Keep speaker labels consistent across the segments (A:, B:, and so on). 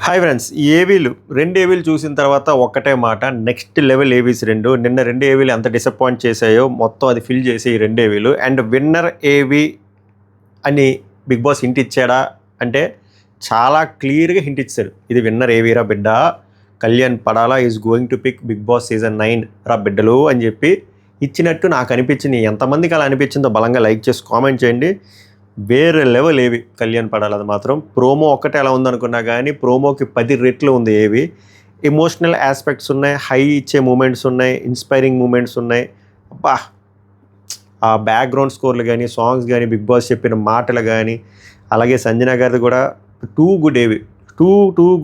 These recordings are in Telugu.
A: Hi friends. ఈ ఏవీలు 2 ఏవీలు చూసిన తర్వాత ఒక్కటే మాట, నెక్స్ట్ లెవెల్ ఏవీస్ 2. నిన్న 2 ఏవీలు ఎంత డిసప్పాయింట్ చేశాయో మొత్తం అది ఫిల్ చేసి ఈ 2 ఏవీలు. అండ్ విన్నర్ ఏవీ అని బిగ్ బాస్ హింట్ ఇచ్చాడా అంటే చాలా క్లియర్గా హింట్ ఇచ్చారు. ఇది విన్నర్ ఏవీరా బిడ్డ, Kalyan Padala is going to pick Bigg Boss season 9 రా బిడ్డలు అని చెప్పి ఇచ్చినట్టు నాకు అనిపించింది. ఎంతమందికి అలా అనిపించిందో బలంగా లైక్ చేసి కామెంట్ చేయండి. వేరే లెవెల్ ఏవి కళ్యాణ్ పడాలి. అది మాత్రం ప్రోమో ఒక్కటే ఎలా ఉందనుకున్నా కానీ ప్రోమోకి 10 రెట్లు ఉంది. ఏవి ఎమోషనల్ ఆస్పెక్ట్స్ ఉన్నాయి, హై ఇచ్చే మూమెంట్స్ ఉన్నాయి, ఇన్స్పైరింగ్ మూమెంట్స్ ఉన్నాయి. అబ్బా, ఆ బ్యాక్గ్రౌండ్ స్కోర్లు కానీ, సాంగ్స్ కానీ, బిగ్ బాస్ చెప్పిన మాటలు కానీ, అలాగే సంజన గారిది కూడా టూ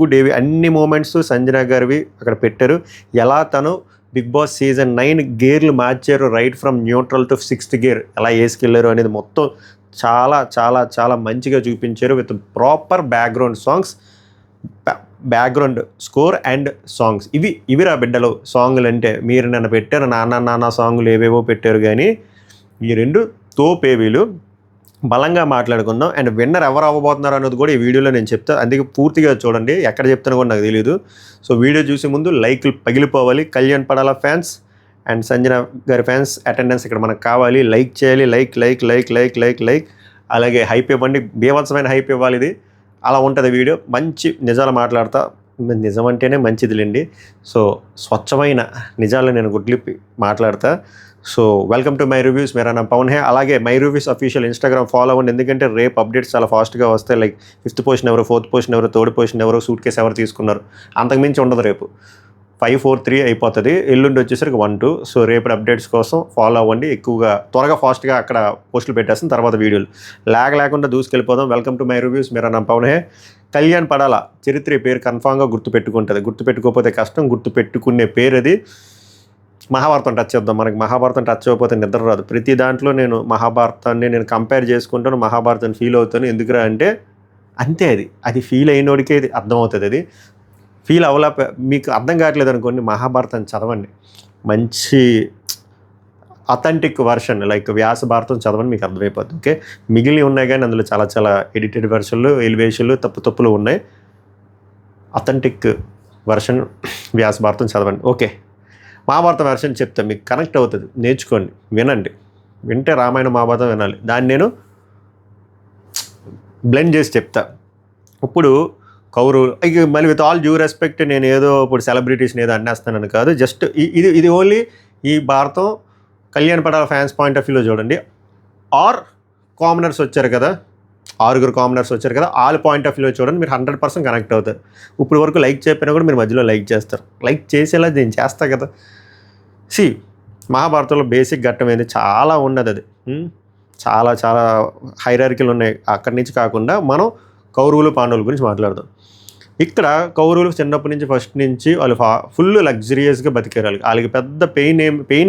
A: గుడ్ ఏవి అన్ని మూమెంట్స్ సంజన గారివి అక్కడ పెట్టారు. ఎలా తను బిగ్ బాస్ సీజన్ 9 గేర్లు మార్చారు, right from neutral to 6th gear ఎలా వేసుకెళ్ళారు అనేది మొత్తం చాలా చాలా చాలా మంచిగా చూపించారు. With proper background songs, background score and songs. ఇవిరా బిడ్డలు సాంగులు అంటే. మీరు నన్ను పెట్టారు నాన్న సాంగులు ఏవేవో పెట్టారు, కానీ ఈ 2 తోపేవీలు. బలంగా మాట్లాడుకుందాం. అండ్ విన్నర్ ఎవరు అవ్వబోతున్నారు అన్నది కూడా ఈ వీడియోలో నేను చెప్తాను, అందుకే పూర్తిగా చూడండి. ఎక్కడ చెప్తానో కూడా నాకు తెలియదు. సో వీడియో చూసే ముందు లైక్లు పగిలిపోవాలి. కళ్యాణ్ పడాల ఫ్యాన్స్ అండ్ సంజన గారి ఫ్యాన్స్ అటెండెన్స్ ఇక్కడ మనకు కావాలి. లైక్ చేయాలి, లైక్. అలాగే హైప్ ఇవ్వండి, బీభత్సమైన హైప్ ఇవ్వాలి. ఇది అలా ఉంటుంది వీడియో. మంచి నిజాలు మాట్లాడతా, నిజం అంటేనే మంచిదిలేండి. సో స్వచ్ఛమైన నిజాలు నేను గుడ్లిప్పి మాట్లాడతా. So welcome to my reviews. మేరా నా పవన్ హే. అలాగే my reviews official Instagram follow అవ్వండి, ఎందుకంటే రేపు అప్డేట్స్ చాలా ఫాస్ట్గా వస్తాయి. లైక్ 5th పొజిషన్ ఎవరు, 4th పొజిషన్ ఎవరు, 3rd పొజిషన్ ఎవరు, సూట్ కేసు ఎవరు తీసుకున్నారు, అంతకుమించి ఉండదు. రేపు 5, 4, 3 అయిపోతుంది. ఎల్లుండి వచ్చేసరికి 1, 2. సో రేపు అప్డేట్స్ కోసం ఫాలో అవ్వండి. ఎక్కువగా త్వరగా ఫాస్ట్గా అక్కడ పోస్టులు పెట్టేస్తాం, తర్వాత వీడియోలు లేకుండా దూసుకెళ్ళిపోదాం. Welcome to my reviews. మేరా నా పవన్ హే. కళ్యాణ్ పడాల చరిత్ర పేరు కన్ఫామ్గా గుర్తుపెట్టుకుంటుంది. గుర్తుపెట్టుకోకపోతే కష్టం, గుర్తుపెట్టుకునే పేరు అది. మహాభారతం టచ్ చేద్దాం. మనకి మహాభారతం టచ్ అవ్వకపోతే నిద్ర రాదు. ప్రతి దాంట్లో నేను మహాభారతాన్ని కంపేర్ చేసుకుంటాను, మహాభారతాన్ని ఫీల్ అవుతాను. ఎందుకురా అంటే అంతే, అది ఫీల్ అయినోడికే ఇది అర్థమవుతుంది. అది ఫీల్ అవ్వలా, మీకు అర్థం కావట్లేదు అనుకోండి, మహాభారతం చదవండి. మంచి అథెంటిక్ వర్షన్ లైక్ వ్యాస భారతం చదవండి, మీకు అర్థమైపోతుంది. ఓకే, మిగిలినవి ఉన్నాయి కానీ అందులో చాలా చాలా ఎడిటెడ్ వెర్షన్లు, ఎలివేషన్లు, తప్పులు ఉన్నాయి. అథెంటిక్ వర్షన్ వ్యాస భారతం చదవండి. ఓకే, మహాభారతం వెర్షన్ చెప్తా, మీకు కనెక్ట్ అవుతుంది. నేర్చుకోండి, వినండి. వింటే రామాయణ మహాభారతం వినాలి. దాన్ని నేను బ్లెండ్ చేసి చెప్తా. ఇప్పుడు కౌరవులు, మళ్ళీ విత్ ఆల్ డ్యూ రెస్పెక్ట్, నేను ఏదో ఇప్పుడు సెలబ్రిటీస్ని ఏదో అన్నేస్తానని కాదు. జస్ట్ ఇది ఓన్లీ ఈ భారతం Kalyan Padala fans point of వ్యూలో చూడండి. ఆర్ కామనర్స్ వచ్చారు కదా, 6 కామనర్స్ వచ్చారు కదా, వాళ్ళ పాయింట్ ఆఫ్ వ్యూలో చూడండి. మీరు 100% కనెక్ట్ అవుతారు. ఇప్పుడు వరకు లైక్ చెప్పినా కూడా మీరు మధ్యలో లైక్ చేస్తారు. లైక్ చేసేలా నేను చేస్తా కదా. మహాభారతంలో బేసిక్ ఘట్టం ఏంది, చాలా ఉన్నది. అది చాలా చాలా హైరార్కీలు ఉన్నాయి. అక్కడి నుంచి కాకుండా మనం కౌరవులు పాండవుల గురించి మాట్లాడదాం. ఇక్కడ కౌరవులు చిన్నప్పటి నుంచి ఫస్ట్ నుంచి వాళ్ళు ఫుల్ లగ్జరియస్గా బతికారు. వాళ్ళకి పెద్ద పెయిన్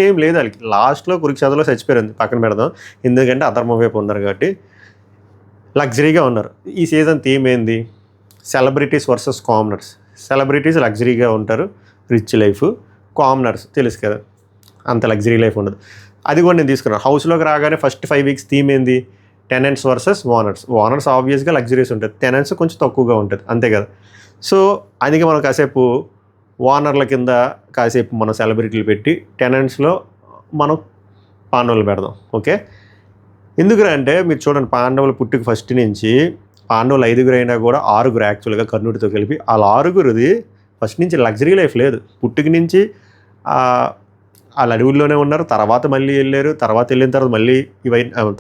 A: ఏం లేదు. వాళ్ళకి లాస్ట్లో కురుక్షేత్రంలో చచ్చిపోయింది, పక్కన పెడదాం. ఎందుకంటే అధర్మం వైపు ఉన్నారు కాబట్టి లగ్జరీగా ఉన్నారు. ఈ సీజన్ థీమ్ ఏంది, సెలబ్రిటీస్ వర్సెస్ కామనర్స్. సెలబ్రిటీస్ లగ్జరీగా ఉంటారు, రిచ్ లైఫ్. కామనర్స్ తెలుసు కదా, అంత లగ్జరీ లైఫ్ ఉండదు. అది కూడా నేను తీసుకున్నాను. హౌస్లోకి రాగానే ఫస్ట్ 5 వీక్స్ థీమ్ ఏంది, టెనెంట్స్ వర్సెస్ ఓనర్స్. ఓనర్స్ ఆబ్వియస్గా లగ్జరీస్ ఉంటుంది, టెనెంట్స్ కొంచెం తక్కువగా ఉంటుంది, అంతే కదా. సో అందుకే మనం కాసేపు ఓనర్ల కింద కాసేపు మనం సెలబ్రిటీలు పెట్టి టెనెంట్స్లో మనం పాండవులు పెడదాం. ఓకే, ఎందుకురా అంటే మీరు చూడండి, పాండవుల పుట్టుకు ఫస్ట్ నుంచి పాండవులు 5 అయినా కూడా 6 యాక్చువల్గా కర్ణుడితో కలిపి. వాళ్ళ 6 ఫస్ట్ నుంచి లగ్జరీ లైఫ్ లేదు. పుట్టుక నుంచి వాళ్ళ అడవుల్లోనే ఉన్నారు. తర్వాత మళ్ళీ వెళ్ళారు. తర్వాత వెళ్ళిన తర్వాత మళ్ళీ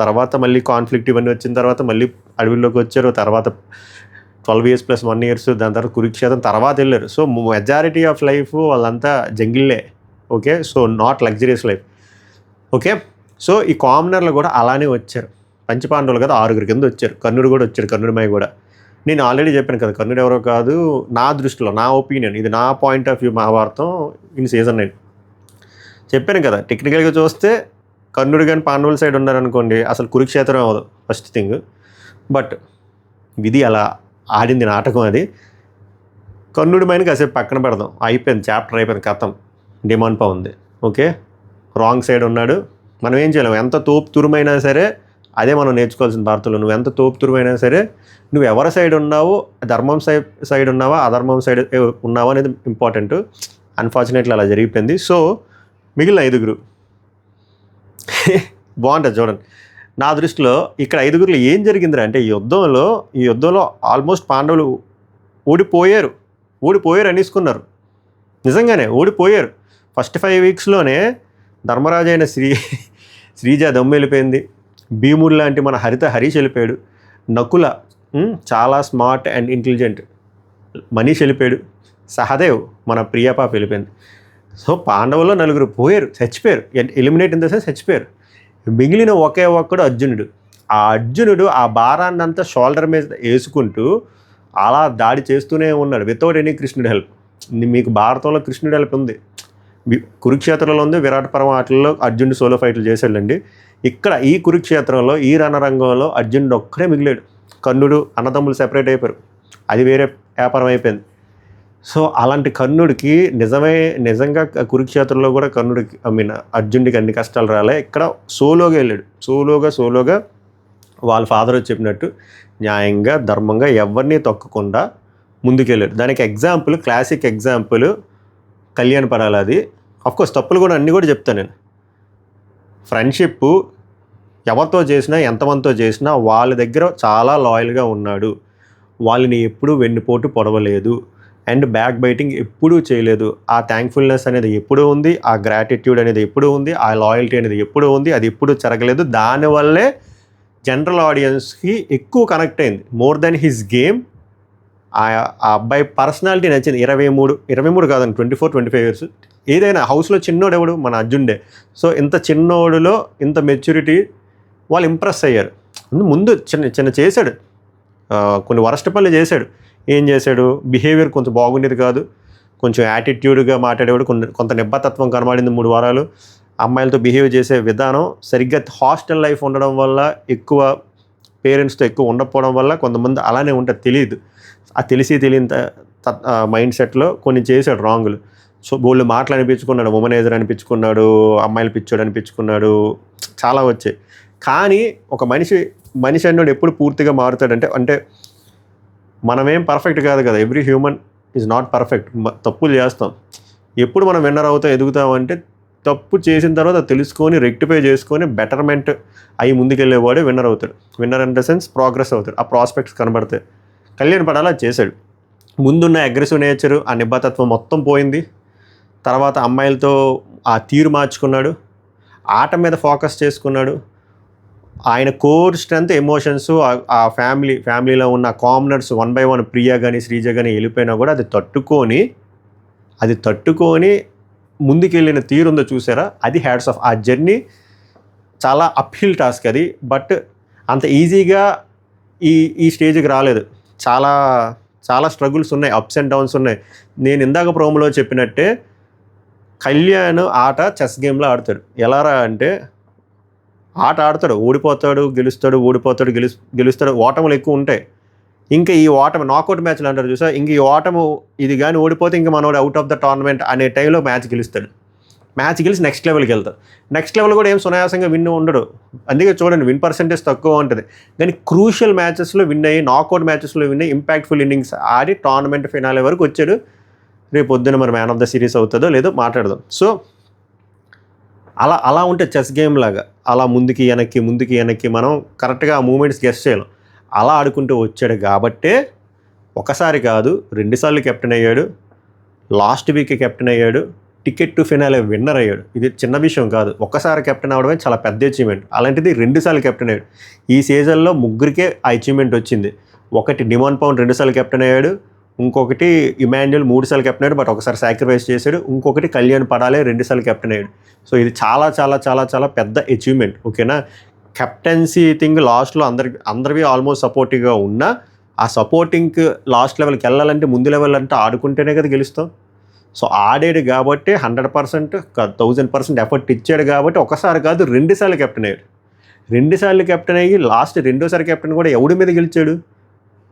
A: తర్వాత మళ్ళీ కాన్ఫ్లిక్ట్ ఇవన్నీ వచ్చిన తర్వాత మళ్ళీ అడవుల్లోకి వచ్చారు. తర్వాత 12 years + 1 year, దాని తర్వాత కురుక్షేత్రం తర్వాత వెళ్ళారు. సో మెజారిటీ ఆఫ్ లైఫ్ వాళ్ళంతా జంగిల్లే. Okay, so not luxurious life. Okay, so ఈ కామనర్లు కూడా అలానే వచ్చారు. పంచపాండవులు కదా 6 కింద వచ్చారు. కర్ణుడు కూడా వచ్చాడు, కర్ణుడిమై కూడా. నేను ఆల్రెడీ చెప్పాను కదా, కర్ణుడు ఎవరో కాదు, నా దృష్టిలో, నా ఒపీనియన్, ఇది నా point of view. Mahabharatam in season 9 చెప్పాను కదా. టెక్నికల్గా చూస్తే కర్ణుడు కానీ పాండవుల సైడ్ ఉన్నారనుకోండి, అసలు కురుక్షేత్రం అవ్వదు ఫస్ట్ థింగ్. బట్ విధి అలా ఆడింది నాటకం. అది కర్ణుడి మైన్ కాసేపు పక్కన పెడదాం, అయిపోయింది, చాప్టర్ అయిపోయింది, కథం. డిమాండ్ ఉంది. ఓకే, రాంగ్ సైడ్ ఉన్నాడు, మనం ఏం చేయలేము. ఎంత తోపు తురుమైనా సరే అదే మనం నేర్చుకోవాల్సిన భారతంలో. నువ్వు ఎంత తోపుతురువైనా సరే, నువ్వు ఎవరి సైడ్ ఉన్నావో, ధర్మం సైడ్ ఉన్నావా, అధర్మం సైడ్ ఉన్నావా అనేది ఇంపార్టెంట్. అన్ఫార్చునేట్లీ అలా జరిగిపోయింది. సో మిగిలిన 5 బాగుంటుంది చూడండి. నా దృష్టిలో ఇక్కడ 5 ఏం జరిగిందిరా అంటే, ఈ యుద్ధంలో ఆల్మోస్ట్ పాండవులు ఓడిపోయారు అనేసుకున్నారు. నిజంగానే ఓడిపోయారు. ఫస్ట్ 5 వీక్స్లోనే ధర్మరాజు అయిన శ్రీజ దమ్ము వెళ్ళిపోయింది. భీముడు లాంటి మన హరీష్ వెళ్ళిపోయాడు. నకుల చాలా స్మార్ట్ అండ్ ఇంటెలిజెంట్ మనీష్ వెళ్ళిపోయాడు. సహదేవ్ మన ప్రియపాప వెళ్ళిపోయింది. సో పాండవుల్లో 4 చచ్చిపోయారు. ఎలిమినేట్ ఇన్ ద సెన్స్ చచ్చిపోయారు. మిగిలిన ఒకే ఒక్కడు అర్జునుడు. ఆ అర్జునుడు ఆ భారాన్ని అంతా షోల్డర్ మీద వేసుకుంటూ అలా దాడి చేస్తూనే ఉన్నాడు వితౌట్ ఎనీ కృష్ణుడి హెల్ప్. మీకు భారతంలో కృష్ణుడి హెల్ప్ ఉంది, కురుక్షేత్రంలో ఉంది, విరాట్ పర్వం ఆటల్లో అర్జునుడు సోలో ఫైట్లు చేశాడండి. ఇక్కడ ఈ కురుక్షేత్రంలో ఈ రణరంగంలో అర్జునుడు ఒక్కడే మిగిలాడు. కర్ణుడు అన్నదమ్ములు సెపరేట్ అయిపోయారు, అది వేరే వ్యాపారం అయిపోయింది. సో అలాంటి కర్ణుడికి నిజంగా కురుక్షేత్రంలో కూడా కర్ణుడికి అర్జునుడికి అన్ని కష్టాలు రాలే. ఇక్కడ సోలోగా వెళ్ళాడు. సోలోగా వాళ్ళ ఫాదర్ వచ్చి చెప్పినట్టు న్యాయంగా ధర్మంగా ఎవరిని తొక్కకుండా ముందుకెళ్ళాడు. దానికి క్లాసిక్ ఎగ్జాంపుల్ కళ్యాణ్ పడాలి. అది అఫ్కోర్స్ తప్పులు కూడా అన్నీ కూడా చెప్తాను నేను. ఫ్రెండ్షిప్ ఎవరితో చేసినా ఎంతమందితో చేసినా వాళ్ళ దగ్గర చాలా లాయల్గా ఉన్నాడు. వాళ్ళని ఎప్పుడూ వెన్నుపోటు పొడవలేదు అండ్ బ్యాక్ బైటింగ్ ఎప్పుడూ చేయలేదు. ఆ థ్యాంక్ఫుల్నెస్ అనేది ఎప్పుడూ ఉంది, ఆ గ్రాటిట్యూడ్ అనేది ఎప్పుడూ ఉంది, ఆ లాయల్టీ అనేది ఎప్పుడూ ఉంది. అది ఎప్పుడూ జరగలేదు. దానివల్లే జనరల్ ఆడియన్స్కి ఎక్కువ కనెక్ట్ అయింది. More than his game. ఆ అబ్బాయి పర్సనాలిటీ నచ్చింది. 23 కాదండి, 24-25 ఇయర్స్. ఏదైనా హౌస్లో చిన్నోడు ఎవడు, మన అర్జునుడే. సో ఇంత చిన్నోడులో ఇంత మెచ్యూరిటీ వాళ్ళు ఇంప్రెస్ అయ్యారు. ముందు చిన్న చేశాడు, కొన్ని వరస్ట్ పనులు చేశాడు. ఏం చేశాడు? బిహేవియర్ కొంచెం బాగుండేది కాదు, కొంచెం యాటిట్యూడ్గా మాట్లాడేవాడు, కొంత నిబ్బతత్వం కనబడింది 3 వారాలు. అమ్మాయిలతో బిహేవ్ చేసే విధానం సరిగ్గా హాస్టల్ లైఫ్ ఉండడం వల్ల, ఎక్కువ పేరెంట్స్తో ఎక్కువ ఉండకపోవడం వల్ల కొంతమంది అలానే ఉంటుంది, తెలియదు. ఆ తెలియని మైండ్ సెట్లో కొన్ని చేశాడు రాంగులు. సో బోళ్ళు మాటలు అనిపించుకున్నాడు, ఉమనైజర్ అనిపించుకున్నాడు, అమ్మాయిలు పిచ్చోడు అనిపించుకున్నాడు, చాలా వచ్చాయి. కానీ ఒక మనిషి అన్నాడు ఎప్పుడు పూర్తిగా మారుతాడంటే, అంటే మనమేం పర్ఫెక్ట్ కాదు కదా, every human is not perfect. తప్పులు చేస్తాం. ఎప్పుడు మనం విన్నర్ అవుతాం, ఎదుగుతామంటే తప్పు చేసిన తర్వాత తెలుసుకొని రెక్టిఫై చేసుకొని బెటర్మెంట్ అయ్యి ముందుకెళ్ళేవాడే విన్నర్ అవుతాడు. Winner in the sense progress అవుతాడు. ఆ ప్రాస్పెక్ట్స్ కనబడతాయి. కళ్యాణ్ పడాలా చేశాడు. ముందున్న అగ్రెసివ్ నేచరు, ఆ నిబ్బతత్వం మొత్తం పోయింది. తర్వాత అమ్మాయిలతో ఆ తీరు మార్చుకున్నాడు, ఆట మీద ఫోకస్ చేసుకున్నాడు. ఆయన కోర్ స్ట్రెంత్ ఎమోషన్స్, ఆ ఫ్యామిలీలో ఉన్న కామనర్స్ 1 by 1 ప్రియా కానీ శ్రీజ కానీ వెళ్ళిపోయినా కూడా అది తట్టుకొని ముందుకెళ్ళిన తీరు ఉందో చూసారా, అది హ్యాట్స్ ఆఫ్. ఆ జర్నీ చాలా అప్హిల్ టాస్క్ అది, బట్ అంత ఈజీగా ఈ స్టేజ్కి రాలేదు. చాలా స్ట్రగుల్స్ ఉన్నాయి, అప్స్ అండ్ డౌన్స్ ఉన్నాయి. నేను ఇందాక ప్రోమోలో చెప్పినట్టే కళ్యాణ్ ఆట చెస్ గేమ్లో ఆడతాడు. ఎలారా అంటే ఆట ఆడతాడు, ఓడిపోతాడు, గెలుస్తాడు. ఓటములు ఎక్కువ ఉంటాయి. ఇంకా ఈ ఓటమి నాకౌట్ మ్యాచ్లు అంటారు చూసా, ఇంక ఈ ఓటము ఇది కానీ ఓడిపోతే ఇంకా మనోడు అవుట్ ఆఫ్ ద టోర్నమెంట్ అనే టైంలో మ్యాచ్ గెలుస్తాడు. మ్యాచ్ గెలిచి నెక్స్ట్ లెవెల్కి వెళ్తాడు. నెక్స్ట్ లెవెల్ కూడా ఏం సునాయాసంగా విన్ ఉండడు. అందుకే చూడండి విన్ పర్సెంటేజ్ తక్కువ ఉంటుంది. కానీ క్రూషియల్ మ్యాచెస్లో విన్ అయ్యి, నాకౌట్ మ్యాచెస్లో విన్ అయ్యి, ఇంపాక్ట్ఫుల్ ఇన్నింగ్స్ ఆడి టోర్నమెంట్ ఫినాలే వరకు వచ్చాడు. రేపు పొద్దున్న మరి మ్యాన్ ఆఫ్ ద సిరీస్ అవుతుందో లేదో మాట్లాడదాం. సో అలా ఉంటే చెస్ గేమ్ లాగా అలా ముందుకి వెనక్కి మనం కరెక్ట్గా ఆ మూమెంట్స్ గెస్ట్ చేయలేం. అలా ఆడుకుంటూ వచ్చాడు కాబట్టే ఒకసారి కాదు 2 సార్లు కెప్టెన్ అయ్యాడు. లాస్ట్ వీక్ కెప్టెన్ అయ్యాడు. టికెట్ టు ఫినాలే విన్నర్ అయ్యాడు. ఇది చిన్న విషయం కాదు. ఒక్కసారి కెప్టెన్ అవడమే చాలా పెద్ద అచీవ్మెంట్. అలాంటిది 2 సార్లు కెప్టెన్ అయ్యాడు. ఈ సీజన్లో 3కే ఆ అచీవ్మెంట్ వచ్చింది. ఒకటి డిమాన్ పౌండ్ 2 సార్లు కెప్టెన్ అయ్యాడు. ఇంకొకటి ఇమాన్యుయల్ 3 సార్లు కెప్టెన్ అయ్యాడు, బట్ ఒకసారి సాక్రిఫైస్ చేశాడు. ఇంకొకటి కళ్యాణ్ పడాలే 2 సార్లు కెప్టెన్ అయ్యాడు. సో ఇది చాలా చాలా చాలా చాలా పెద్ద అచీవ్మెంట్. ఓకేనా? కెప్టెన్సీ థింగ్ లాస్ట్లో అందరివి ఆల్మోస్ట్ సపోర్టివ్గా ఉన్నా, ఆ సపోర్టింగ్కి లాస్ట్ లెవెల్కి వెళ్ళాలంటే ముందు లెవెల్ అంటే ఆడుకుంటేనే కదా గెలుస్తాం. సో ఆడాడు కాబట్టి 100%, 1000% ఎఫర్ట్ ఇచ్చాడు కాబట్టి ఒకసారి కాదు 2 సార్లు కెప్టెన్ అయ్యాడు. 2 సార్లు కెప్టెన్ అయ్యి లాస్ట్ 2వ కెప్టెన్ కూడా ఎవడి మీద గెలిచాడు?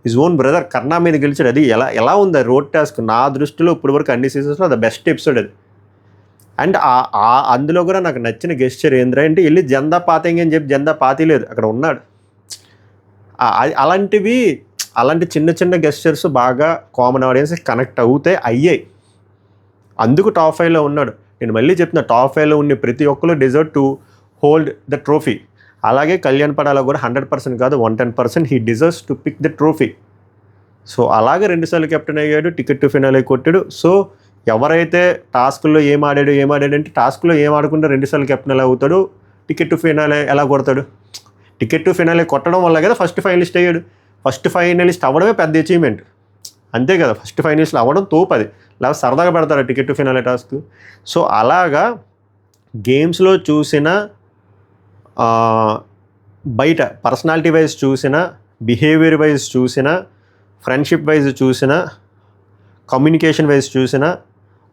A: హిజ్ ఓన్ బ్రదర్ కర్ణా మీద గెలిచాడు. అది ఎలా ఉంది రోడ్ టాస్క్? నా దృష్టిలో ఇప్పటివరకు అన్ని సీజన్స్లో అది బెస్ట్ ఎపిసోడ్. అది అండ్ అందులో కూడా నాకు నచ్చిన గెస్చర్ ఏంద్రా అంటే వెళ్ళి జెండా పాతింగ్ అని చెప్పి జెండా పాతీలేదు, అక్కడ ఉన్నాడు. అలాంటి చిన్న చిన్న గెస్చర్స్ బాగా కామన్ ఆడియన్స్ కనెక్ట్ అయ్యాయి. అందుకు టాప్ 5లో ఉన్నాడు. నేను మళ్ళీ చెప్తున్నా, టాప్ 5లో ఉన్న ప్రతి ఒక్కరు deserve to hold the trophy. అలాగే కళ్యాణ్ పడాలా కూడా 100% కాదు, 110% he deserves to pick the trophy. So అలాగే 2 సార్లు కెప్టెన్ అయ్యాడు, టికెట్ టు ఫినాలే కొట్టాడు. సో ఎవరైతే టాస్క్లో ఏం ఆడాడు అంటే టాస్క్లో ఏం ఆడకుండా 2 సార్లు కెప్టెన్ ఎలా అవుతాడు, టికెట్ టు ఫినాలే ఎలా కొడతాడు? టికెట్ టు ఫినాలే కొట్టడం వల్ల కదా ఫస్ట్ ఫైనలిస్ట్ అయ్యాడు. ఫస్ట్ ఫైనలిస్ట్ అవ్వడమే పెద్ద అచీవ్మెంట్, అంతే కదా. ఫస్ట్ ఫైనలిస్ట్ అవ్వడం తోపది, లేకపోతే సరదాగా పెడతారు ticket to finale task. So అలాగా గేమ్స్లో చూసిన, బయట పర్సనాలిటీ వైజ్ చూసిన, బిహేవియర్ వైజ్ చూసిన, ఫ్రెండ్షిప్ వైజ్ చూసిన, కమ్యూనికేషన్ వైజ్ చూసిన,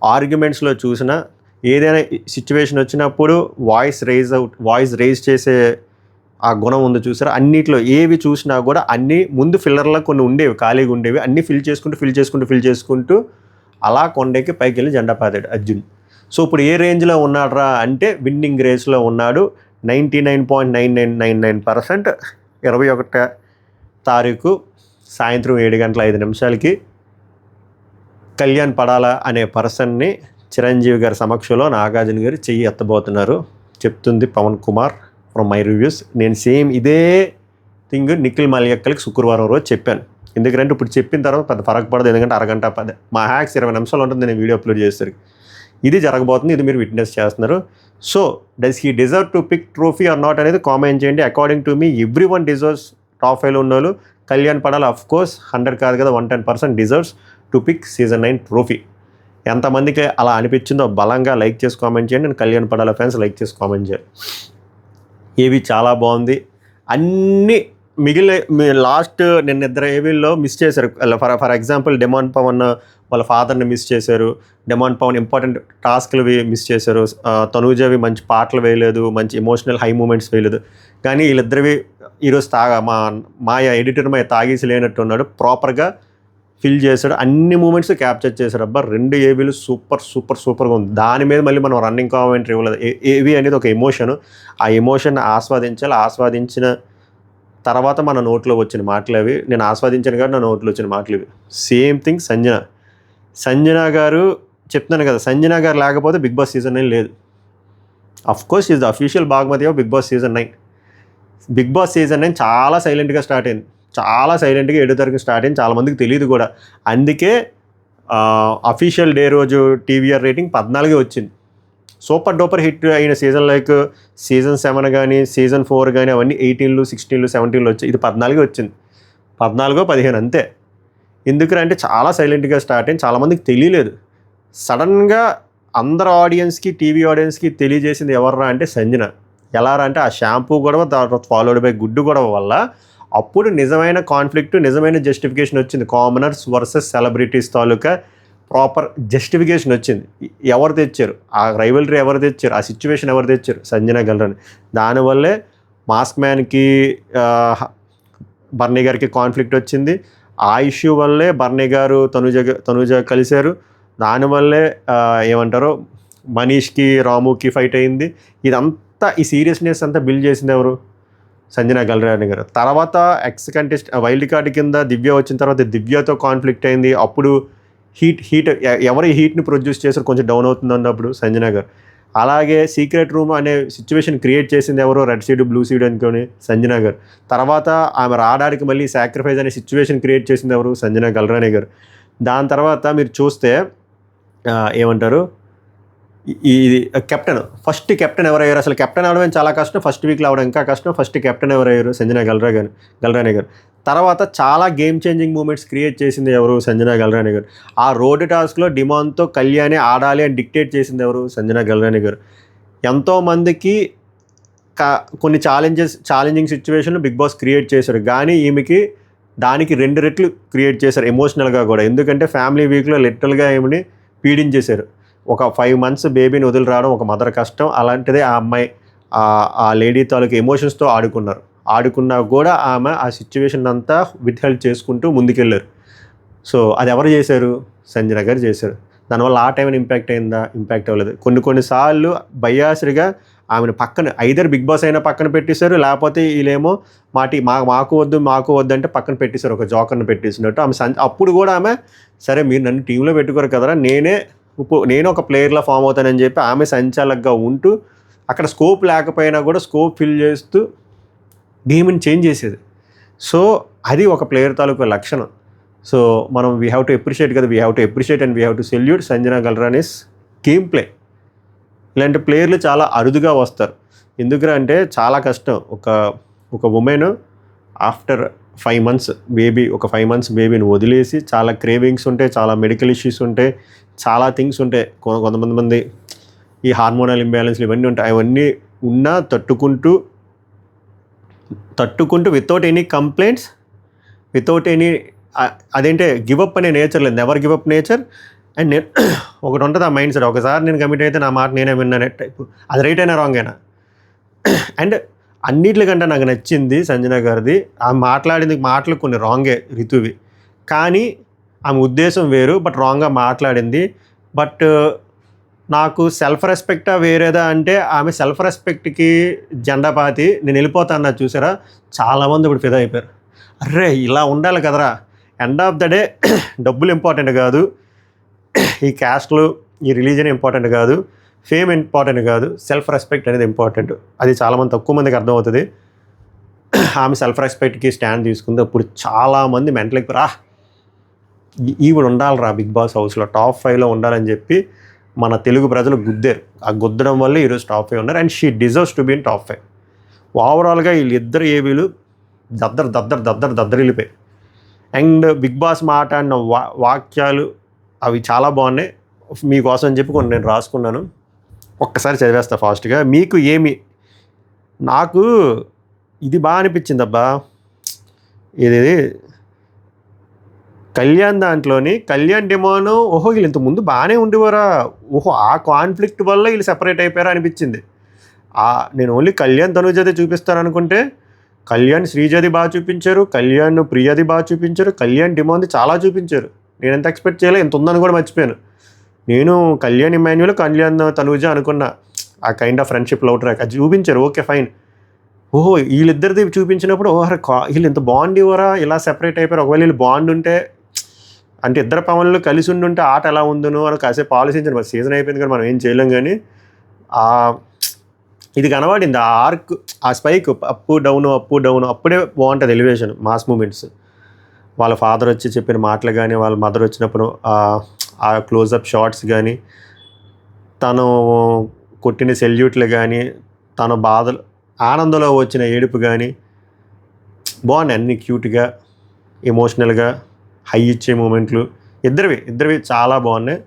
A: ఆర్గ్యుమెంట్స్లో చూసిన, ఏదైనా సిచ్యువేషన్ వచ్చినప్పుడు వాయిస్ రైజ్ చేసే ఆ గుణం ఉంది చూసారా, అన్నిట్లో ఏవి చూసినా కూడా అన్నీ ముందు ఫిల్లర్లో కొన్ని ఉండేవి, ఖాళీగా ఉండేవి, అన్నీ ఫిల్ చేసుకుంటూ అలా కొండకి పైకి వెళ్ళి జెండా పాతాడు అర్జున్. సో ఇప్పుడు ఏ రేంజ్లో ఉన్నాడురా అంటే విన్నింగ్ రేస్లో ఉన్నాడు. 99.9999% 21వ తారీఖు సాయంత్రం 7:05 కళ్యాణ్ పడాలా అనే పర్సన్ని చిరంజీవి గారి సమక్షంలో నాగార్జున గారు చెయ్యి ఎత్తబోతున్నారు, చెప్తుంది Pavan Kumar from my reviews. నేను సేమ్ ఇదే థింగ్ నిఖిల్ మల్యక్కలకి శుక్రవారం రోజు చెప్పాను. ఎందుకంటే ఇప్పుడు చెప్పిన తర్వాత పెద్ద ఫరక్ పడదు, ఎందుకంటే అరగంట మా హ్యాక్స్ 20 నిమిషాలు ఉంటుంది నేను వీడియో అప్లోడ్ చేసేసరికి. ఇది జరగబోతుంది, ఇది మీరు విట్నెస్ చేస్తున్నారు. So does he deserve to pick trophy or not అనేది కామెంట్ చేయండి. According to me everyone deserves, top 5లో ఉన్న వాళ్ళు. కళ్యాణ్ పడాలా అఫ్ కోర్స్ 100 కాదు కదా, 110% deserves to pick season 9 trophy. ఎంతమందికి అలా అనిపించిందో బలంగా లైక్ చేసి కామెంట్ చేయండి. నేను కళ్యాణ్ పడాలా ఫ్యాన్స్ లైక్ చేసి కామెంట్ చేయాలి. ఏవి చాలా బాగుంది, అన్నీ లాస్ట్ నిన్న 2 ఏవీల్లో మిస్ చేశారు. ఫర్ ఎగ్జాంపుల్ డెమాన్ పవన్ వాళ్ళ ఫాదర్ని మిస్ చేశారు. డెమాన్ పవన్ ఇంపార్టెంట్ టాస్క్లు మిస్ చేశారు. తనూజవి మంచి పాటలు వేయలేదు, మంచి ఎమోషనల్ హై మూమెంట్స్ వేయలేదు. కానీ వీళ్ళిద్దరివి ఈరోజు మాయ ఎడిటర్ తాగేసి లేనట్టు ఉన్నాడు, ప్రాపర్గా ఫిల్ చేశాడు, అన్ని మూమెంట్స్ క్యాప్చర్ చేశాడు. 2 ఏవీలు సూపర్గా ఉంది. దాని మీద మళ్ళీ మనం రన్నింగ్ కామెంటరీ ఇవ్వలేదు. ఏవీ అనేది ఒక ఎమోషను, ఆ ఎమోషన్ ఆస్వాదించాలి. ఆస్వాదించిన తర్వాత మన నోట్లో వచ్చిన మాటలు అవి. నేను ఆస్వాదించాను కాబట్టి నా నోట్లో వచ్చిన మాటలు ఇవి. సేమ్ థింగ్ సంజన గారు చెప్తున్నాను కదా, సంజన గారు లేకపోతే బిగ్ బాస్ సీజన్ 9 లేదు. Of course is the official బాగ్మతి of Bigg Boss season 9. Bigg Boss season 9 చాలా సైలెంట్గా స్టార్ట్ అయింది, చాలా సైలెంట్గా 7వ తారీఖు స్టార్ట్ అయింది. చాలామందికి తెలియదు కూడా. అందుకే అఫీషియల్ డే రోజు టీవీఆర్ రేటింగ్ 14 వచ్చింది. సూపర్ డూపర్ హిట్ అయిన సీజన్ లైక్ సీజన్ 7 కానీ సీజన్ 4 కానీ అవన్నీ 18, 16, 17 వచ్చాయి. ఇది 14 వచ్చింది, 14, 15 అంతే. ఎందుకంటే చాలా సైలెంట్గా స్టార్ట్ అయింది, చాలామందికి తెలియలేదు. సడన్గా అందరు ఆడియన్స్కి, టీవీ ఆడియన్స్కి తెలియజేసింది ఎవర్రా అంటే సంజన. ఎలా అంటే ఆ షాంపూ గొడవ, తర్వాత ఫాలోడ్ బై గుడ్డు గొడవ వల్ల అప్పుడు నిజమైన కాన్ఫ్లిక్ట్, నిజమైన జస్టిఫికేషన్ వచ్చింది. కామనర్స్ వర్సెస్ సెలబ్రిటీస్ తాలూకా ప్రాపర్ జస్టిఫికేషన్ వచ్చింది. ఎవరు తెచ్చారు ఆ రైవల్రీ, ఎవరు తెచ్చారు ఆ సిచ్యువేషన్, ఎవరు తెచ్చారు? సంజన గల్రాని. దానివల్లే మాస్క్ మ్యాన్కి బర్నీ గారికి కాన్ఫ్లిక్ట్ వచ్చింది. ఆ ఇష్యూ వల్లే బర్నీ గారు తనూజ కలిశారు. దానివల్లే ఏమంటారు మనీష్కి రాముకి ఫైట్ అయింది. ఇదంతా ఈ సీరియస్నెస్ అంతా బిల్డ్ చేసింది ఎవరు? సంజన గల్రాని గారు. తర్వాత ఎక్స్ కంటెస్ట్ వైల్డ్ కార్డ్ కింద దివ్య వచ్చిన తర్వాత దివ్యతో కాన్ఫ్లిక్ట్ అయింది. అప్పుడు హీట్ ఎవరి హీట్ని ప్రొడ్యూస్ చేశారు, కొంచెం డౌన్ అవుతుంది అన్నప్పుడు సంజన గారు. అలాగే సీక్రెట్ రూమ్ అనే సిచ్యువేషన్ క్రియేట్ చేసింది ఎవరో, రెడ్ సీడ్ బ్లూ సీడ్ అనుకొని సంజన గారు. తర్వాత ఆమె రావడానికి మళ్ళీ సాక్రిఫైస్ అనే సిచ్యువేషన్ క్రియేట్ చేసింది ఎవరు? సంజన గల్రాని గారు. దాని తర్వాత మీరు చూస్తే ఏమంటారు, ఇది ఫస్ట్ కెప్టెన్ ఎవరయ్యారు? అసలు కెప్టెన్ అవడం చాలా కష్టం, ఫస్ట్ వీక్లో అవడం ఇంకా కష్టం. ఫస్ట్ కెప్టెన్ ఎవరయ్యారు? సంజన గల్రాని గారు. తర్వాత చాలా గేమ్ చేంజింగ్ మూమెంట్స్ క్రియేట్ చేసింది ఎవరు? సంజన గల్రాని గారు. ఆ రోడ్ టాస్క్లో డిమాన్తో కళ్యాణి ఆడాలి అని డిక్టేట్ చేసింది ఎవరు? సంజన గల్రాని గారు. ఎంతోమందికి కొన్ని ఛాలెంజింగ్ సిచ్యువేషన్లు బిగ్ బాస్ క్రియేట్ చేశారు, కానీ ఈమెకి దానికి 2 రెట్లు క్రియేట్ చేశారు ఎమోషనల్గా కూడా. ఎందుకంటే ఫ్యామిలీ వీక్లో లిటరల్గా ఏమని పీడించేశారు. ఒక 5 months బేబీని వదిలి రావడం ఒక మదర్ కష్టం. అలాంటిదే ఆ అమ్మాయి ఆ లేడీ తాలూకు ఎమోషన్స్తో ఆడుకున్నా కూడా ఆమె ఆ సిచ్యువేషన్ అంతా విత్ హెల్ప్ చేసుకుంటూ ముందుకెళ్ళారు. సో అది ఎవరు చేశారు? సంజన గారు చేశారు. దానివల్ల ఆ టైం ఇంపాక్ట్ అయిందా? ఇంపాక్ట్ అవ్వలేదు. కొన్నిసార్లు బయాస్డ్గా ఆమెను పక్కన ఐదర్ బిగ్ బాస్ అయినా పక్కన పెట్టేశారు, లేకపోతే వీళ్ళేమో మాకు వద్దు అంటే పక్కన పెట్టేశారు, ఒక జోకర్ని పెట్టేసినట్టు. అప్పుడు కూడా ఆమె సరే మీరు నన్ను టీంలో పెట్టుకోరు కదరా, నేను ఒక ప్లేయర్లా ఫామ్ అవుతానని చెప్పి ఆమె సంచాలకుగా ఉంటూ అక్కడ స్కోప్ లేకపోయినా కూడా స్కోప్ ఫిల్ చేస్తూ గేమ్ని చేంజ్ చేసేది. సో అది ఒక ప్లేయర్ తాలూకు లక్షణం. సో మనం వీ హ్యావ్ టు అప్రిషియేట్ కదా, we have to appreciate and we have to salute Sanjana Galrani's game play. ఇలాంటి ప్లేయర్లు చాలా అరుదుగా వస్తారు. ఎందుకంటే చాలా కష్టం ఒక ఉమెన్ ఆఫ్టర్ 5 months బేబీ, ఒక 5 months బేబీని వదిలేసి, చాలా క్రేవింగ్స్ ఉంటాయి, చాలా మెడికల్ ఇష్యూస్ ఉంటాయి, చాలా థింగ్స్ ఉంటాయి. కొంతమంది ఈ హార్మోనల్ ఇంబ్యాలెన్స్లు ఇవన్నీ ఉంటాయి. అవన్నీ ఉన్నా తట్టుకుంటూ without any complaints, without any అదేంటే గివప్ అనే నేచర్ లేదు, నెవర్ గివప్ నేచర్. అండ్ నేను ఒకటి ఉంటుంది ఆ మైండ్ సెట్, ఒకసారి నేను కమిట్ అయితే నా మాట నేనే విన్నానే టైపు. అది రైట్ అయినా రాంగ్ అయినా. అండ్ అన్నిటికంటే నాకు నచ్చింది సంజన గారిది, ఆమె మాట్లాడింది మాటలు కొన్ని రాంగే రితువి, కానీ ఆమె ఉద్దేశం వేరు, బట్ రాంగ్గా మాట్లాడింది. బట్ నాకు సెల్ఫ్ రెస్పెక్టా వేరేదా అంటే, ఆమె సెల్ఫ్ రెస్పెక్ట్కి జెండా పాతి నేను వెళ్ళిపోతాను చూసారా, చాలామంది ఇప్పుడు ఫిదా అయిపోయారు. అర్రే ఇలా ఉండాలి కదరా, ఎండ్ ఆఫ్ ద డే డబ్బులు ఇంపార్టెంట్ కాదు, ఈ క్యాస్ట్లు ఈ రిలీజన్ ఇంపార్టెంట్ కాదు, ఫేమ్ ఇంపార్టెంట్ కాదు, సెల్ఫ్ రెస్పెక్ట్ అనేది ఇంపార్టెంట్. అది చాలామంది తక్కువ మందికి అర్థమవుతుంది. ఆమె సెల్ఫ్ రెస్పెక్ట్కి స్టాండ్ తీసుకుంది. అప్పుడు చాలామంది మెంటల్కి ఈవిడ ఉండాలిరా బిగ్ బాస్ హౌస్లో టాప్ 5లో ఉండాలని చెప్పి మన తెలుగు ప్రజలు గుద్దారు. ఆ గుద్దడం వల్ల ఈరోజు టాప్ 5 ఉన్నారు. And she deserves to be in top 5. ఓవరాల్గా వీళ్ళిద్దరు ఏవీలు దద్దరిల్లిపోయాయి. అండ్ బిగ్ బాస్ మాట్లాడిన వాక్యాలు అవి చాలా బాగున్నాయి. మీకోసం అని చెప్పి కొన్ని నేను రాసుకున్నాను, ఒక్కసారి చదివేస్తా ఫాస్ట్గా. నాకు ఇది బాగా అనిపించింది అబ్బా, ఇది కళ్యాణ్ దాంట్లోని కళ్యాణ్ డిమాను, ఓహో వీళ్ళు ఇంతకుముందు బాగానే ఉండేవారా, ఓహో ఆ కాన్ఫ్లిక్ట్ వల్ల వీళ్ళు సెపరేట్ అయిపోయారా అనిపించింది. నేను ఓన్లీ కళ్యాణ్ తనుజది చూపిస్తాను అనుకుంటే కళ్యాణ్ శ్రీజది బాగా చూపించారు, కళ్యాణ్ ప్రియది బాగా చూపించారు, కళ్యాణ్ డిమాంది చాలా చూపించారు. నేను ఎంత ఎక్స్పెక్ట్ చేయలే, ఎంత ఉందని కూడా మర్చిపోయాను. నేను కళ్యాణ్ ఇమాన్యుల్, కళ్యాణ్ తనుజ అనుకున్నా, ఆ kind of friendship love track అది చూపించారు, ఓకే ఫైన్. ఓహో వీళ్ళిద్దరిది చూపించినప్పుడు వీళ్ళు ఇంత బాండ్ ఇవ్వరా, ఇలా సెపరేట్ అయిపోయారు. ఒకవేళ వీళ్ళు బాండ్ ఉంటే అంటే ఇద్దరు పవన్లు కలిసి ఉండుంటే ఆట ఎలా ఉందనో అని కాసేపు ఆలోచించాను. మరి సీజన్ అయిపోయింది కానీ మనం ఏం చేయలేం. కానీ ఇది కనబడింది, ఆ ఆర్క్, ఆ స్పైక్ అప్ డౌన్ అప్పుడే బాగుంటుంది ఎలివేషన్, మాస్ మూమెంట్స్. వాళ్ళ ఫాదర్ వచ్చి చెప్పిన మాటలు కానీ, వాళ్ళ మదర్ వచ్చినప్పుడు ఆ క్లోజప్ షాట్స్ కానీ, తను కొట్టిన సెల్యూట్లు కానీ, తన బాధలు ఆనందంలో వచ్చిన ఏడుపు కానీ బాగున్నాయి. అన్నీ క్యూట్గా ఎమోషనల్గా హై ఇచ్చే మూమెంట్లు ఇద్దరివి చాలా బాగున్నాయి.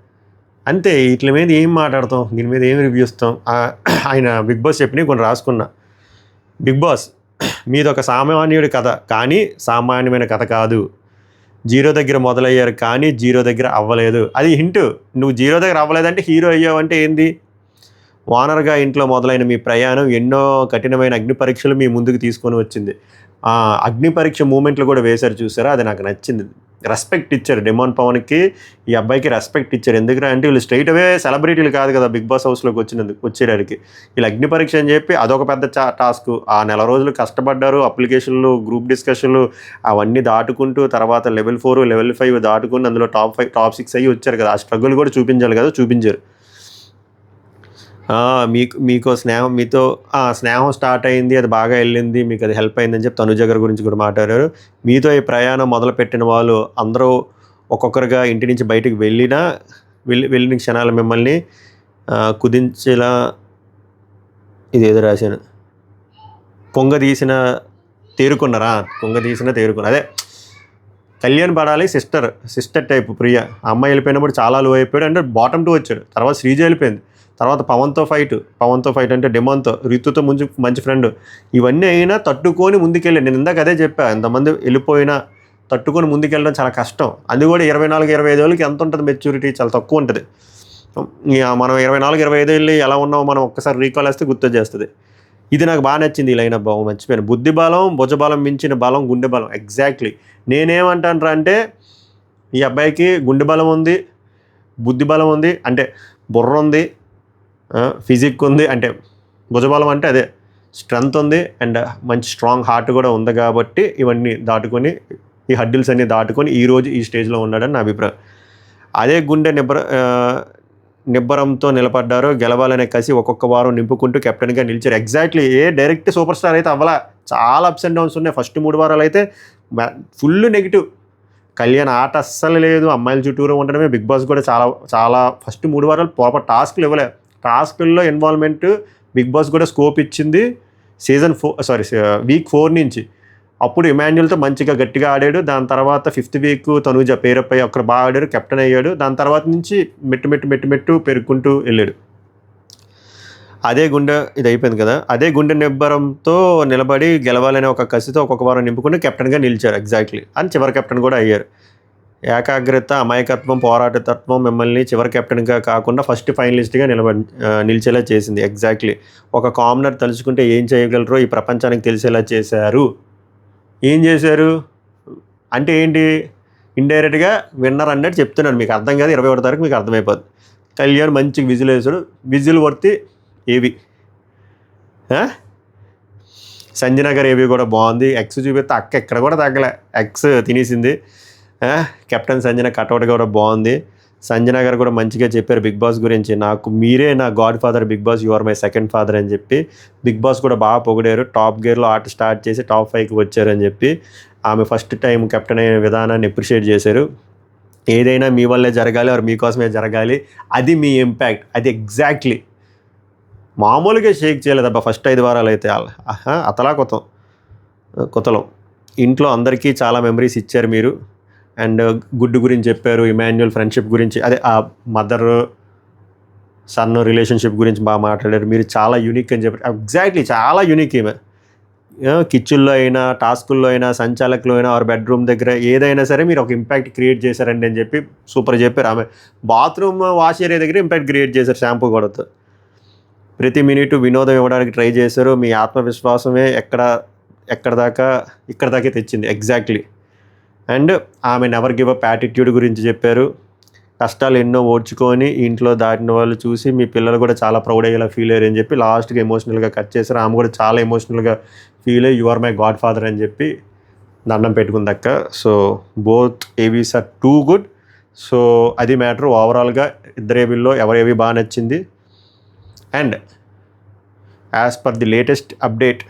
A: అంతే, వీటి మీద ఏం మాట్లాడతాం, దీని మీద ఏం రివ్యూ ఇస్తాం. ఆయన బిగ్ బాస్ చెప్పినవి కొన్ని రాసుకున్నా. బిగ్ బాస్ మీది ఒక సామాన్యుడి కథ, కానీ సామాన్యమైన కథ కాదు. 0 దగ్గర మొదలయ్యారు కానీ 0 దగ్గర అవ్వలేదు. అది హింట్. నువ్వు 0 దగ్గర అవ్వలేదంటే హీరో అయ్యావంటే ఏంది? వానర్గా ఇంట్లో మొదలైన మీ ప్రయాణం ఎన్నో కఠినమైన అగ్ని పరీక్షలు మీ ముందుకు తీసుకొని వచ్చింది. అగ్ని పరీక్ష మూమెంట్లు కూడా వేశారు చూసారా, అది నాకు నచ్చింది. రెస్పెక్ట్ ఇచ్చారు డిమాండ్ పవన్కి, ఈ అబ్బాయికి రెస్పెక్ట్ ఇచ్చారు. ఎందుకంటే అంటే వీళ్ళు స్ట్రైట్ అవే సెలబ్రిటీలు కాదు కదా బిగ్ బాస్ హౌస్లోకి వచ్చేసరికి. వీళ్ళు అగ్ని పరీక్ష అని చెప్పి అదొక పెద్ద టాస్క్. ఆ నెల రోజులు కష్టపడ్డారు, అప్లికేషన్లు, గ్రూప్ డిస్కషన్లు అవన్నీ దాటుకుంటూ తర్వాత లెవెల్ 4 లెవెల్ 5 దాటుకుని అందులో టాప్ 5 టాప్ 6 అయ్యి వచ్చారు కదా. ఆ స్ట్రగుల్ కూడా చూపించాలి కదా, చూపించారు. మీతో స్నేహం స్టార్ట్ అయింది, అది బాగా వెళ్ళింది, మీకు అది హెల్ప్ అయిందని చెప్పి తనుజ గారి గురించి కూడా మాట్లాడారు. మీతో ఈ ప్రయాణం మొదలుపెట్టిన వాళ్ళు అందరూ ఒక్కొక్కరుగా ఇంటి నుంచి బయటకు వెళ్ళిన క్షణాలు మిమ్మల్ని కుదించేలా, ఇదేదో రాశాను, పొంగదీసిన తేరుకున్నారా, అదే కళ్యాణ్ పడాలి సిస్టర్ టైప్ ప్రియ. ఆ అమ్మాయి వెళ్ళిపోయినప్పుడు చాలా లో అయిపోయాడు, అంటే బాటమ్ 2 వచ్చాడు. తర్వాత శ్రీజ వెళ్ళిపోయింది, తర్వాత పవన్తో ఫైట్ అంటే డిమాండ్తో, రితుతో మంచి ఫ్రెండ్. ఇవన్నీ అయినా తట్టుకొని ముందుకెళ్ళి, నేను ఇందాక అదే చెప్పా, ఎంతమంది వెళ్ళిపోయినా తట్టుకొని ముందుకెళ్ళడం చాలా కష్టం. అది కూడా 24-25 ఏళ్ళకి ఎంత ఉంటుంది మెచ్యూరిటీ, చాలా తక్కువ ఉంటుంది. మనం 24-25 ఏళ్ళు ఎలా ఉన్నామో మనం ఒక్కసారి రీకాల్ వేస్తే గుర్తొచ్చేస్తుంది. ఇది నాకు బాగా నచ్చింది. ఈ లైనప్ బాగా మర్చిపోయాను. బుద్ధి బలం, భుజబలం మించిన బలం గుండె బలం. ఎగ్జాక్ట్లీ నేనేమంటాను అంటే ఈ అబ్బాయికి గుండె బలం ఉంది, బుద్ధి బలం ఉంది, అంటే బుర్ర ఉంది, ఫిజిక్ ఉంది, అంటే భుజబలం అంటే అదే స్ట్రెంగ్త్ ఉంది, అండ్ మంచి స్ట్రాంగ్ హార్ట్ కూడా ఉంది కాబట్టి ఇవన్నీ దాటుకొని, ఈ హడ్డిల్స్ అన్నీ దాటుకొని ఈరోజు ఈ స్టేజ్లో ఉన్నాడని నా అభిప్రాయం. అదే గుండె నిబ్బరంతో నిలబడ్డారు, గెలవాలనే కసి ఒక్కొక్క వారం నింపుకుంటూ కెప్టెన్గా నిలిచారు. ఎగ్జాక్ట్లీ డైరెక్ట్ సూపర్ స్టార్ అయితే అవ్వాల, చాలా అప్స్ అండ్ డౌన్స్ ఉన్నాయి. ఫస్ట్ 3 వారాలు అయితే ఫుల్ నెగిటివ్, కళ్యాణ్ ఆట అస్సలు లేదు, అమ్మాయిల చుట్టూరు ఉండడమే. బిగ్ బాస్ కూడా చాలా చాలా ఫస్ట్ 3 వారాలు ప్రాపర్ టాస్క్లు ఇవ్వలే, టాస్కుల్లో ఇన్వాల్వ్మెంట్ బిగ్ బాస్ కూడా స్కోప్ ఇచ్చింది వీక్ 4 నుంచి. అప్పుడు ఇమాన్యుల్తో మంచిగా గట్టిగా ఆడాడు, దాని తర్వాత 5th వీక్ తనూజ పేరప్ అయ్యి అక్కడ బాగా ఆడాడు, కెప్టెన్ అయ్యాడు. దాని తర్వాత నుంచి మెట్టు పెరుగుకుంటూ వెళ్ళాడు. అదే గుండె ఇది అయిపోయింది కదా, అదే గుండె నిబ్బరంతో నిలబడి గెలవాలనే ఒక కసితో ఒక్కొక్క వారం నింపుకుని కెప్టెన్గా నిలిచారు. ఎగ్జాక్ట్లీ అని చివరి కెప్టెన్ కూడా అయ్యారు. ఏకాగ్రత, అమాయకత్వం, పోరాటతత్వం మిమ్మల్ని చివరి కెప్టెన్గా కాకుండా ఫస్ట్ ఫైనలిస్ట్గా నిలిచేలా చేసింది. ఎగ్జాక్ట్లీ ఒక కామనర్ తలుచుకుంటే ఏం చేయగలరో ఈ ప్రపంచానికి తెలిసేలా చేశారు. ఏం చేశారు అంటే ఏంటి, ఇండైరెక్ట్గా విన్నర్ అన్నట్టు చెప్తున్నాను, మీకు అర్థం కాదు. 21 తారీఖు మీకు అర్థమైపోద్ది. కళ్యాణ్ మంచి విజిల్ వేసాడు, విజిల్ వర్తి ఏవి. సంజన గారు ఏవి కూడా బాగుంది, ఎక్స్ చూపిస్తే అక్క ఎక్కడ కూడా తగ్గలే, ఎక్స్ తినేసింది. కెప్టెన్ సంజన కటౌట్ కూడా బాగుంది. సంజన గారు కూడా మంచిగా చెప్పారు బిగ్ బాస్ గురించి, నాకు మీరే నా godfather Bigg Boss, you are my second father అని చెప్పి. బిగ్ బాస్ కూడా బాగా పొగిడారు, టాప్ గేర్లో ఆట స్టార్ట్ చేసి టాప్ 5కి వచ్చారని చెప్పి. ఆమె ఫస్ట్ టైం కెప్టెన్ అయిన విధానాన్ని అప్రిషియేట్ చేశారు. ఏదైనా మీ వల్లే జరగాలి, ఆర్ మీకోసమే జరగాలి, అది మీ ఇంపాక్ట్. అది ఎగ్జాక్ట్లీ మామూలుగా షేక్ చేయలేదబ్బా ఫస్ట్ 5 వారాలు అయితే. అతలా కొత్తలం ఇంట్లో అందరికీ చాలా మెమరీస్ ఇచ్చారు మీరు. అండ్ గుడ్ గురించి చెప్పారు, ఇమాన్యుయల్ ఫ్రెండ్షిప్ గురించి, అదే ఆ మదర్ సన్ రిలేషన్షిప్ గురించి బాగా మాట్లాడారు. మీరు చాలా యూనిక్ అని చెప్పారు. ఎగ్జాక్ట్లీ చాలా యూనిక్. ఈమె కిచెన్లో అయినా, టాస్కుల్లో అయినా, సంచాలకులు అయినా, ఆర్ బెడ్రూమ్ దగ్గర ఏదైనా సరే మీరు ఒక ఇంపాక్ట్ క్రియేట్ చేశారండి అని చెప్పి సూపర్ చెప్పారు. ఆమె బాత్రూమ్ వాష్ ఏరియా దగ్గర ఇంపాక్ట్ క్రియేట్ చేశారు షాంపూ కొడుతూ. ప్రతి మినిట్ వినోదం ఇవ్వడానికి ట్రై చేశారు. మీ ఆత్మవిశ్వాసమే ఇక్కడ దాకా తెచ్చింది. ఎగ్జాక్ట్లీ. అండ్ ఆమె నెవర్ గివ్ అప్ యాటిట్యూడ్ గురించి చెప్పారు. కష్టాలు ఎన్నో ఓడ్చుకొని ఇంట్లో దాటిన వాళ్ళు చూసి మీ పిల్లలు కూడా చాలా ప్రౌడ్ అయ్యేలా ఫీల్ అయ్యారు అని చెప్పి లాస్ట్గా ఎమోషనల్గా కట్ చేశారు. ఆమె కూడా చాలా ఎమోషనల్గా ఫీల్ అయ్యి you are my godfather అని చెప్పి దండం పెట్టుకుందక్క. So both AVs are too good. So అది మ్యాటర్. ఓవరాల్గా ఇద్దరు ఏవీల్లో ఎవరేవి బాగా నచ్చింది. And as per the latest update,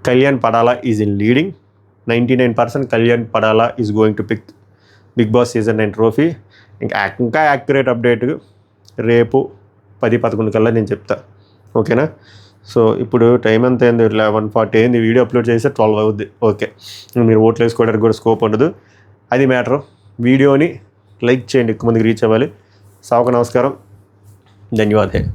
A: Kalyan Padala is in leading. 99% Kalyan Padala is going to pick Bigg Boss season 9 trophy. ఇంకా యాక్యురేట్ అప్డేట్ రేపు 10-11 కల్లా నేను చెప్తా. ఓకేనా? సో ఇప్పుడు టైం ఎంత అయింది? 11:40 అయింది. వీడియో అప్లోడ్ చేస్తే 12 అవుద్ది. ఓకే, మీరు ఓట్లు వేసుకోవడానికి కూడా స్కోప్ ఉండదు. అది మ్యాటరు. వీడియోని లైక్ చేయండి, ఎక్కువ మందికి రీచ్ అవ్వాలి. సావుకు నమస్కారం, ధన్యవాదాలు.